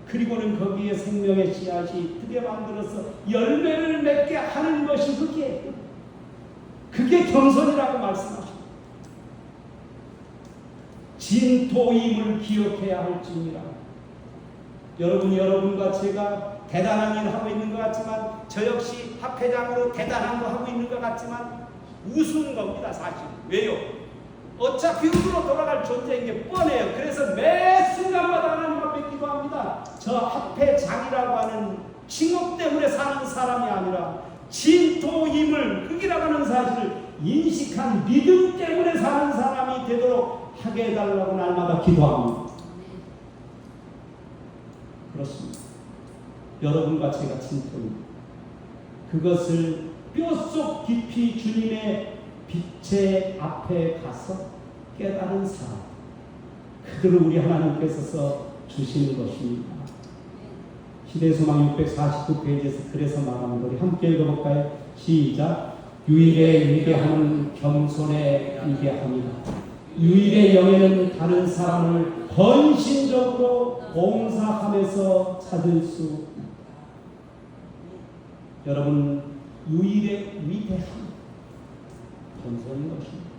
그리고는 거기에 생명의 씨앗이 들여 만들어서 열매를 맺게 하는 것이 흙이에요. 그게 겸손이라고 말씀하십니다. 진토임을 기억해야 할지니라. 여러분과 제가 대단한 일을 하고 있는 것 같지만, 저 역시 합회장으로 대단한 거 하고 있는 것 같지만 우스운 겁니다, 사실. 왜요? 어차피 흙으로 돌아갈 존재인 게 뻔해요. 그래서 매 순간마다 하나님 앞에 기도합니다. 저 합회장이라고 하는 칭호 때문에 사는 사람이 아니라 진토임을, 흙이라고 하는 사실을 인식한 믿음 때문에 사는 사람이 되도록 하게 해달라고 날마다 기도합니다. 그렇습니다. 여러분과 제가 진토입니다. 그것을 뼛속 깊이 주님의 빛의 앞에 가서 깨달은 사람, 그들을 우리 하나님께서 주시는 것입니다. 시대소망 649페이지에서 그래서 말하는 거 우리 함께 읽어볼까요? 시작. 유일의 위대함은 겸손의 위대함이다. 유일의 영예는 다른 사람을 헌신적으로 봉사하면서 찾을 수 있다. 여러분, 유일의 위대함, 겸손인 것입니다.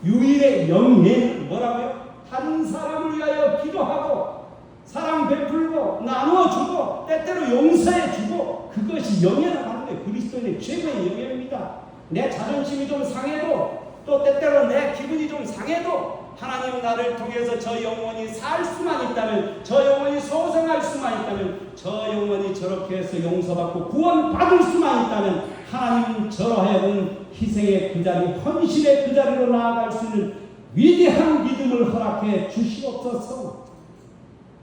유일의 영예는 뭐라고요? 다른 사람을 위하여 기도하고 사랑 베풀고 나누어주고 때때로 용서해주고, 그것이 영예라고 하는 거예요. 그리스도인의 최고의 영예입니다. 내 자존심이 좀 상해도 또 때때로 내 기분이 좀 상해도 하나님 나를 통해서 저 영혼이 살 수만 있다면, 저 영혼이 소생할 수만 있다면, 저 영혼이 저렇게 해서 용서받고 구원받을 수만 있다면 하나님 저하여금 희생의 그 자리, 헌신의 그 자리로 나아갈 수 있는 위대한 믿음을 허락해 주시옵소서.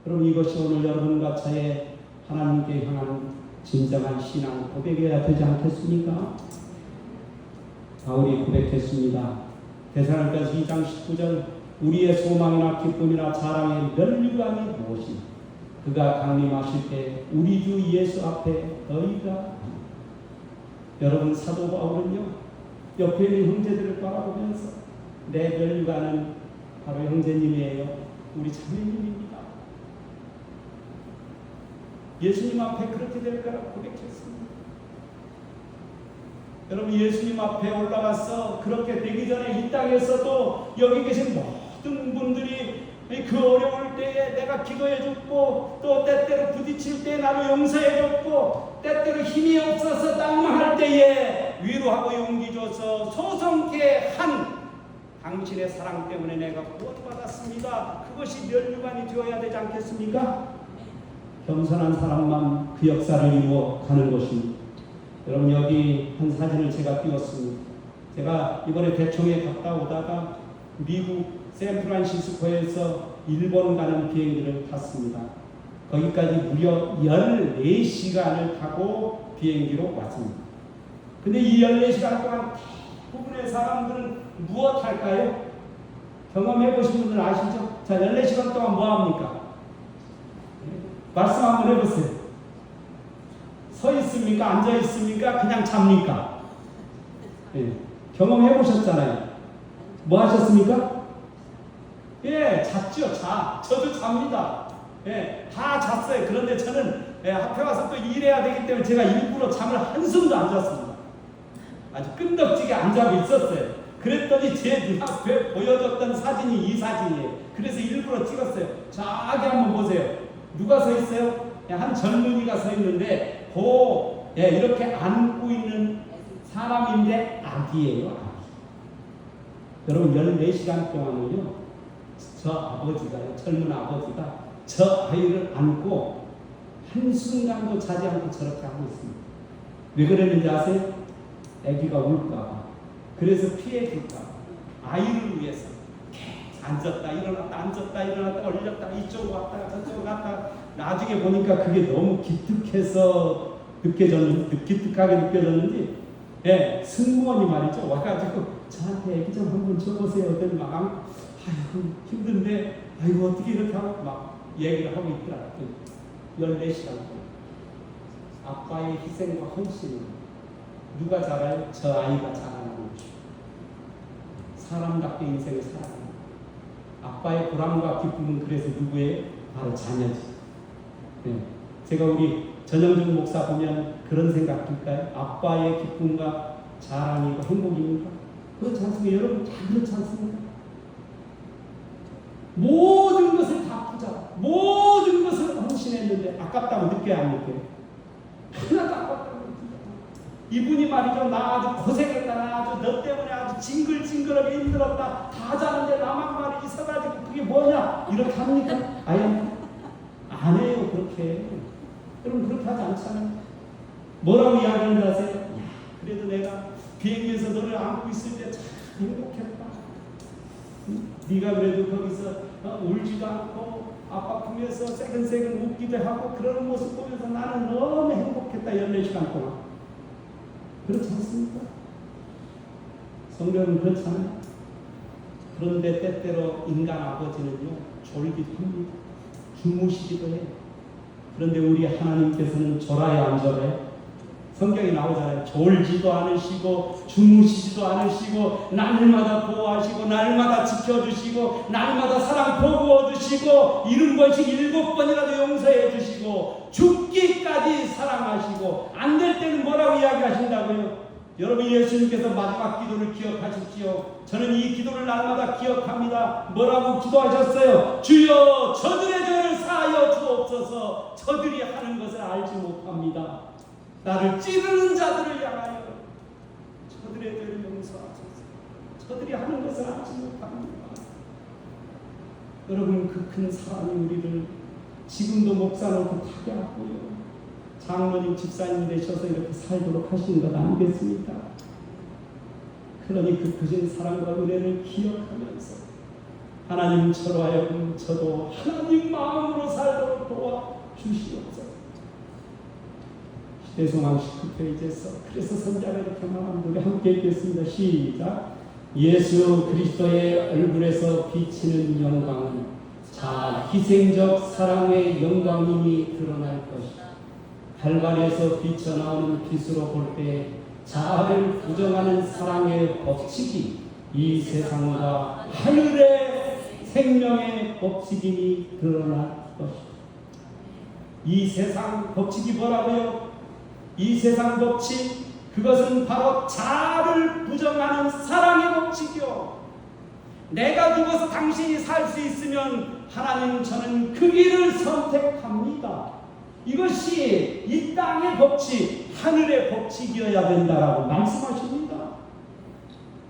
그럼 이것이 오늘 여러분과 저의 하나님께 향한 진정한 신앙 고백이어야 되지 않겠습니까? 바울이 고백했습니다. 데살로니가서 2장 19절 우리의 소망이나 기쁨이나 자랑의 면류관이 무엇이냐? 그가 강림하실 때 우리 주 예수 앞에 너희가 여러분 사도 바울은요 옆에 있는 형제들을 바라보면서 내 면류관은 바로 형제님이에요. 우리 자매님입니다. 예수님 앞에 그렇게 될 거라고 고백했습니다. 여러분 예수님 앞에 올라가서 그렇게 되기 전에 이 땅에서도 여기 계신 모든 분들이 그 어려울 때에 내가 기도해줬고 또 때때로 부딪힐 때 나를 용서해줬고 때때로 힘이 없어서 낙망할 때에 위로하고 용기 줘서 소성케 한 당신의 사랑 때문에 내가 구원받았습니다. 그것이 면류관이 되어야 되지 않겠습니까? 겸손한 사람만 그 역사를 이루어 가는 것입니다. 여러분 여기 한 사진을 제가 띄웠습니다. 제가 이번에 대청에 갔다 오다가 미국 샌프란시스코에서 일본 가는 비행기를 탔습니다. 거기까지 무려 14시간을 타고 비행기로 왔습니다. 근데 이 14시간 동안 대부분의 사람들은 무엇 할까요? 경험해 보신 분들 아시죠? 자, 14시간 동안 뭐 합니까? 말씀 한번 해보세요. 서 있습니까? 앉아 있습니까? 그냥 잡니까? 예, 경험해 보셨잖아요. 뭐 하셨습니까? 예, 잤죠. 저도 잡니다. 예, 다 잤어요. 그런데 저는 앞에 와서 또 일해야 되기 때문에 제가 일부러 잠을 한숨도 안 잤습니다. 아주 끈덕지게 안 자고 있었어요. 그랬더니 제 눈앞에 보여줬던 사진이 이 사진이에요. 그래서 일부러 찍었어요. 저기 한번 보세요. 누가 서 있어요? 한 젊은이가 서 있는데 이렇게 안고 있는 사람인데 아기예요. 아기. 여러분 14시간 동안은요 저 아버지가요, 젊은 아버지가 저 아이를 안고 한순간도 자지 않고 저렇게 하고 있습니다. 왜 그랬는지 아세요? 아기가 울까봐. 그래서 피해줄까봐. 아이를 위해서 앉았다 일어났다 앉았다 일어났다 올렸다 이쪽으로 왔다가 저쪽으로 갔다가 나중에 보니까 그게 너무 기특하게 느껴졌는지 승무원이 말이죠 와가지고 저한테 애기 좀 한번 줘보세요. 그랬더니 막 아이고 힘든데 아이고 어떻게 이렇게 하고 막 얘기를 하고 있더라고요. 14시간 동안 아빠의 희생과 헌신을 누가 잘해요? 저 아이가 잘하는 거죠. 사람답게 인생을 살아가는 거죠. 아빠의 보람과 기쁨은 그래서 누구예요? 바로 자녀지. 제가 우리 전영준 목사 보면 그런 생각 들까요? 아빠의 기쁨과 자랑이고 행복입니까? 그렇지 않습니까? 여러분 다 그렇지 않습니까? 모든 것을 다 투자, 모든 것을 헌신했는데 아깝다고 느껴야 안 느껴요? 하나도 아깝다고 느껴요. 이분이 말이죠. 나 아주 고생했다. 나 아주 너 때문에 아주 징글징글하게 힘들었다. 다 자는데 나만 말이 있어가지고 그게 뭐냐? 이렇게 합니까? 아예 안 해요. 그렇게. 여러분 그렇게 하지 않잖아요. 뭐라고 이야기하는지 아세요? 야, 그래도 내가 비행기에서 너를 안고 있을 때 참 행복했다. 네가 그래도 거기서 울지도 않고 아빠 품에서 새근새근 웃기도 하고 그러는 모습 보면서 나는 너무 행복했다. 14시간 동안. 그렇지 않습니까? 성경은 그렇잖아요. 그런데 때때로 인간 아버지는요 졸기도 합니다. 주무시기도 해요. 그런데 우리 하나님께서는 졸아야 안 졸아요? 성경에 나오잖아요. 졸지도 않으시고 주무시지도 않으시고 날마다 보호하시고 날마다 지켜주시고 날마다 사랑 보고 얻으시고 70번씩 7번이라도 용서해 주시고 죽기까지 사랑하시고 안 될 때는 뭐라고 이야기하신다고요? 여러분 예수님께서 마지막 기도를 기억하십시오. 저는 이 기도를 날마다 기억합니다. 뭐라고 기도하셨어요? 주여 저들의 죄를 사하여 주옵소서. 저들이 하는 것을 알지 못합니다. 나를 찌르는 자들을 향하여 저들의 죄를 용서하소서. 저들이 하는 것을 알지 못합니다. 여러분, 그 큰 사랑이 우리를 지금도 목사 놓고 타게 하고요. 장로님, 집사님 되셔서 이렇게 살도록 하신 것 아니겠습니까? 그러니 그 크신 사랑과 은혜를 기억하면서 하나님처럼 하여금 저도 하나님 마음으로 살도록 도와주시옵소서. 시대송왕 19페이지에서 그래서 선자가 이렇게 말합니다. 우리 함께 읽겠습니다. 시작. 예수 그리스도의 얼굴에서 비치는 영광은 자 희생적 사랑의 영광임이 드러날 것이다. 갈바리에서 비쳐나오는 빛으로 볼 때 자아를 부정하는 사랑의 법칙이 이 세상과 하늘의 생명의 법칙임이 드러날 것이다. 이 세상 법칙이 뭐라고요? 이 세상 법칙, 그것은 바로 자아를 부정하는 사랑의 법칙이요. 내가 죽어서 당신이 살 수 있으면 하나님 저는 그 길을 선택합니다. 이것이 이 땅의 법칙, 하늘의 법칙이어야 된다라고 말씀하십니다.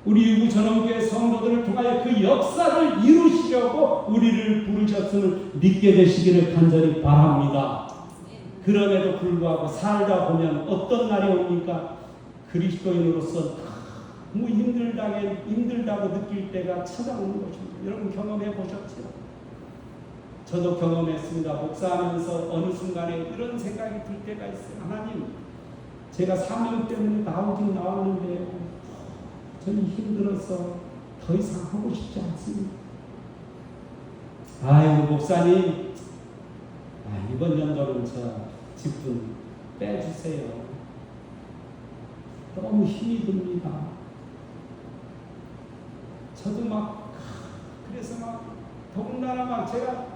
우리 유구 전원교회 성도들을 통하여 그 역사를 이루시려고 우리를 부르셨음을 믿게 되시기를 간절히 바랍니다. 그럼에도 불구하고 살다 보면 어떤 날이 옵니까? 그리스도인으로서 너무 힘들다고 느낄 때가 찾아오는 것입니다. 여러분 경험해 보셨죠? 저도 경험했습니다. 목사하면서 어느 순간에 이런 생각이 들 때가 있어요. 하나님, 제가 사명 때문에 나오긴 나왔는데요. 저는 힘들어서 더 이상 하고 싶지 않습니다. 아유, 목사님, 이번 연도는 저 직분 빼주세요. 너무 힘이 듭니다. 저도 그래서 더군다나 제가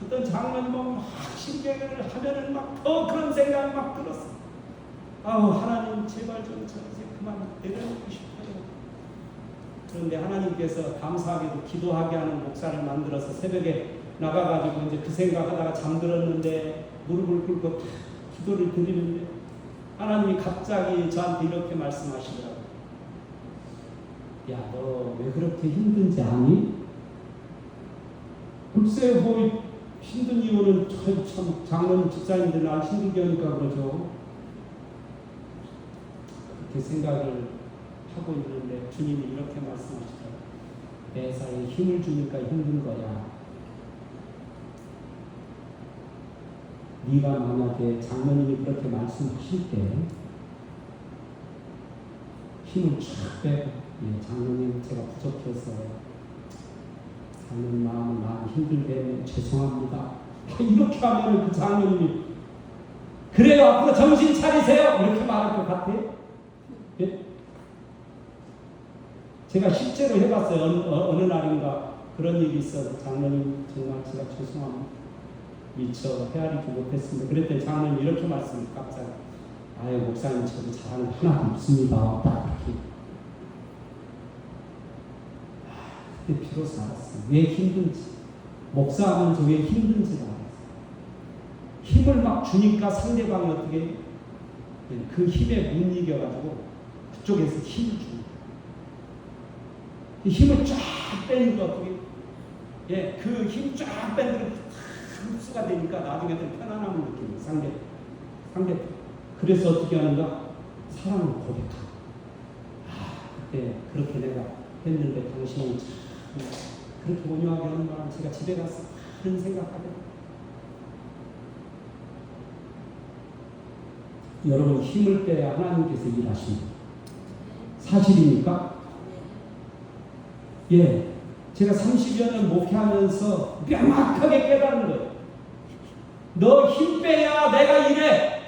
어떤 장로님 보면 신경을 하면은 더 그런 생각이 들었어요. 아우, 하나님 제발 좀 저 이제 그만 내려놓고 싶어요. 그런데 하나님께서 감사하게도 기도하게 하는 목사를 만들어서 새벽에 나가가지고 이제 그 생각하다가 잠들었는데 무릎을 꿇고 기도를 드리는데 하나님이 갑자기 저한테 이렇게 말씀하시더라고요. 야, 너 왜 그렇게 힘든지 아니? 글쎄 뭐 힘든 이유는 참 장로님 집사님들 날 힘들게 하니까 그러죠. 그렇게 생각을 하고 있는데 주님이 이렇게 말씀하시더라고요. 내 사이에 힘을 주니까 힘든 거야. 네가 만약에 장로님이 그렇게 말씀하실 때 힘을 쫙 빼고 장로님 제가 부족해서 장로님 마음을 많이 힘들게 하면 죄송합니다. 이렇게 하면 그 장로님이 그래요 앞으로 정신 차리세요 이렇게 말할 것 같아요. 예? 제가 실제로 해봤어요. 어느 날인가 그런 일이 있어서 장로님 정말 제가 죄송합니다. 미처 헤아리지 못했습니다. 그랬더니 장로님 이렇게 말씀을 갑자기 아유 목사님 저도 잘하는 거 하나도 없습니다. 딱 그렇게 그때 비로소 알았어요. 왜 힘든지 목사하면서 왜 힘든지 알았어요. 힘을 막 주니까 상대방이 어떻게 그 힘에 못 이겨가지고 그쪽에서 힘을 줍니다. 힘을 쫙 빼니까 어떻게 그 힘 쫙 빼는 흡수가 되니까 나중에는 편안함을 느낍니다. 상대. 그래서 어떻게 하는가? 사랑을 고백하고. 그때 그렇게 내가 했는데 당신은 참 그렇게 온유하게 하는 바람 제가 집에 가서 그런 생각하거든요. 여러분 힘을 빼야 하나님께서 일하십니다. 사실입니까? 예. 제가 30여 년 목회하면서 명확하게 깨달은 거예요. 너 힘 빼야 내가 일해.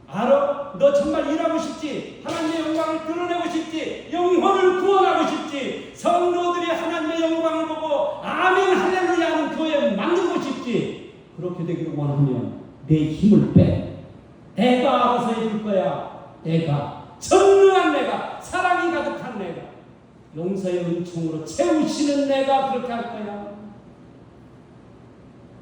알아? 너 정말 일하고 싶지? 하나님의 영광을 드러내고 싶지? 영혼을 구원하고 싶지? 성도들이 하나님의 영광을 보고 아멘 할렐루야 하는 교회에 만들고 싶지? 그렇게 되기를 원하면 내 힘을 빼. 내가 알아서 해줄 거야. 내가 전능한 내가 사랑이 가득한 내가 용서의 은총으로 채우시는 내가 그렇게 할 거야.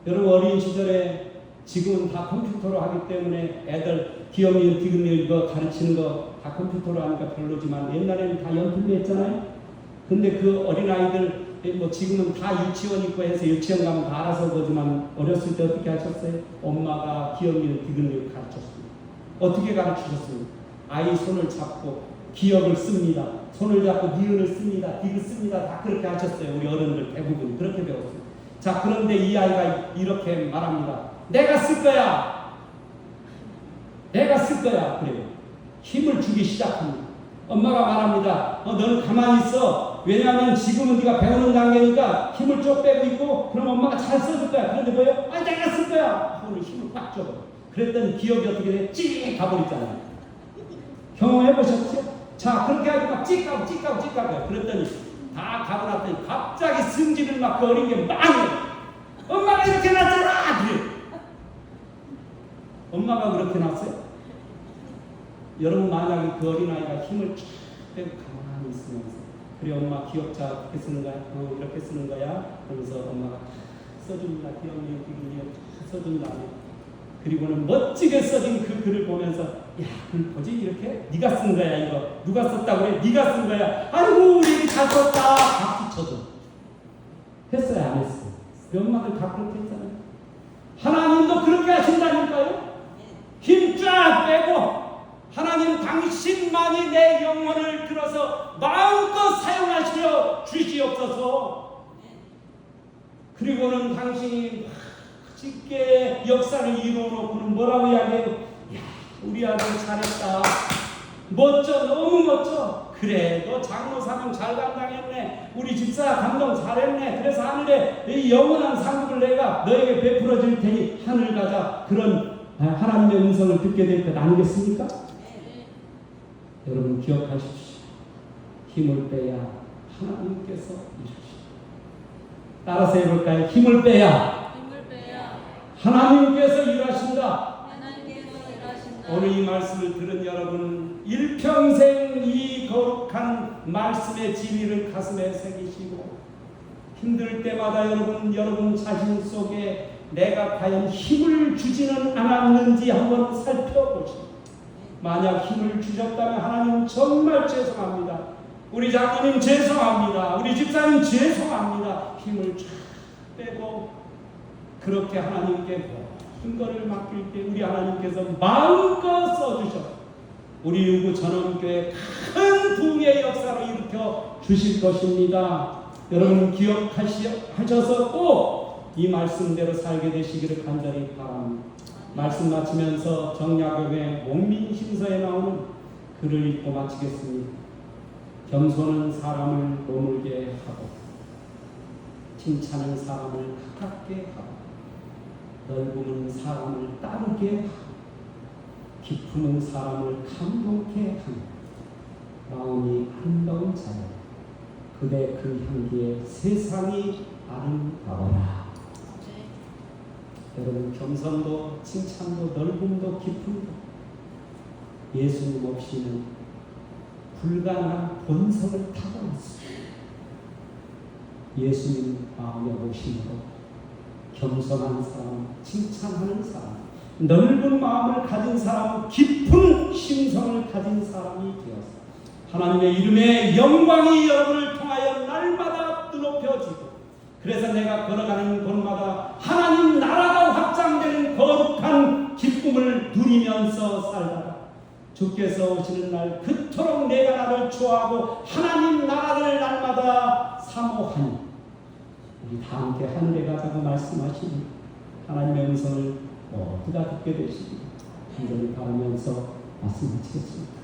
여러분 어린 시절에 지금은 다 컴퓨터로 하기 때문에 애들 기억력, 디귿력 이거 가르치는 거 다 컴퓨터로 하니까 별로지만 옛날에는 다 연필로 했잖아요. 근데 그 어린아이들 뭐 지금은 다 유치원 있고 해서 유치원 가면 다 알아서 보지만 어렸을 때 어떻게 하셨어요? 엄마가 기억력, 디귿력 가르쳤습니다. 어떻게 가르치셨습니까? 아이 손을 잡고 기억을 씁니다. 손을 잡고 니은을 씁니다. 디귿 씁니다. 다 그렇게 하셨어요. 우리 어른들 대부분 그렇게 배웠어요. 자, 그런데 이 아이가 이렇게 말합니다. 내가 쓸 거야. 내가 쓸 거야. 그래요. 힘을 주기 시작합니다. 엄마가 말합니다. 너는 가만히 있어. 왜냐하면 지금은 네가 배우는 단계니까 힘을 쭉 빼고 있고 그럼 엄마가 잘 써줄 거야. 그런데 뭐예요? 아, 내가 쓸 거야. 오늘 힘을 꽉 줘버려. 그랬더니 기억이 어떻게 돼? 찍 가버리잖아요. 경험해보셨죠? 자, 그렇게 하고 막 찍 가고 그랬더니 다 가고 났더니 갑자기 승질을 막 그 어린 게 망해. 엄마가 이렇게 났잖아. 그래. 엄마가 그렇게 났어요? 여러분 만약에 그 어린아이가 힘을 쫙 빼고 가만히 있으면서 그래 엄마 기억자 어떻게 쓰는 거야? 이렇게 쓰는 거야? 그러면서 엄마가 써줍니다. 기억력, 디귿력 써준 다음에 그리고는 멋지게 써진 그 글을 보면서 야, 글 뭐지? 이렇게? 네가 쓴 거야 이거. 누가 썼다고 그래? 네가 쓴 거야. 아이고 우리 잘 썼다. 박수 쳐줘. 했어요? 안 했어요? 우리 엄마들 다 그렇게 했잖아요. 하나님도 그렇게 하신다니까요. 힘 쫙 빼고 하나님 당신만이 내 영혼을 들어서 마음껏 사용하시려 주시옵소서. 그리고는 당신이 쉽게 역사를 이루어놓고는 뭐라고 이야기해요? 야, 우리 아들 잘했다. 멋져, 너무 멋져. 그래, 너 장로 사명 잘 감당했네. 우리 집사 감동 잘했네. 그래서 하늘에 이 영원한 상급을 내가 너에게 베풀어 줄 테니 하늘 가자. 그런 하나님의 음성을 듣게 될 것 아니겠습니까? 여러분 기억하십시오. 힘을 빼야 하나님께서 이루시오. 따라서 해볼까요? 힘을 빼야 하나님께서 일하신다. 오늘 이 말씀을 들은 여러분 일평생 이 거룩한 말씀의 진리를 가슴에 새기시고 힘들 때마다 여러분 자신 속에 내가 과연 힘을 주지는 않았는지 한번 살펴보시오. 만약 힘을 주셨다면 하나님 정말 죄송합니다. 우리 장로님 죄송합니다. 우리 집사님 죄송합니다. 힘을 쫙 빼고 그렇게 하나님께 모든 것을 맡길 때 우리 하나님께서 마음껏 써주셔서 우리 유구 전원교회 큰 부흥의 역사로 일으켜 주실 것입니다. 여러분 기억하셔서 꼭 이 말씀대로 살게 되시기를 간절히 바랍니다. 말씀 마치면서 정약용의 목민심서에 나오는 글을 읽고 마치겠습니다. 겸손은 사람을 노물게 하고 칭찬은 사람을 가깝게 하고 넓음은 사람을 따르게 하고 기쁨은 사람을 감동케 하고 마음이 아름다운 자여 그대 그 향기에 세상이 아름다워라. 여러분 겸손도 칭찬도 넓음도 기쁨도 예수님 없이는 불가능한 본성을 타고났습니다. 예수님 마음에 오심으로 겸손한 사람, 칭찬하는 사람, 넓은 마음을 가진 사람, 깊은 심성을 가진 사람이 되었습니다. 하나님의 이름의 영광이 여러분을 통하여 날마다 높여지고 그래서 내가 걸어가는 곳마다 하나님 나라가 확장되는 거룩한 기쁨을 누리면서 살다가 주께서 오시는 날 그토록 내가 나를 좋아하고 하나님 나라를 날마다 사모하니 우리 다 함께 하늘에 가자고 말씀하시니 하나님의 음성을 모두가 듣게 되시기 간절히 바라면서 말씀 마치겠습니다.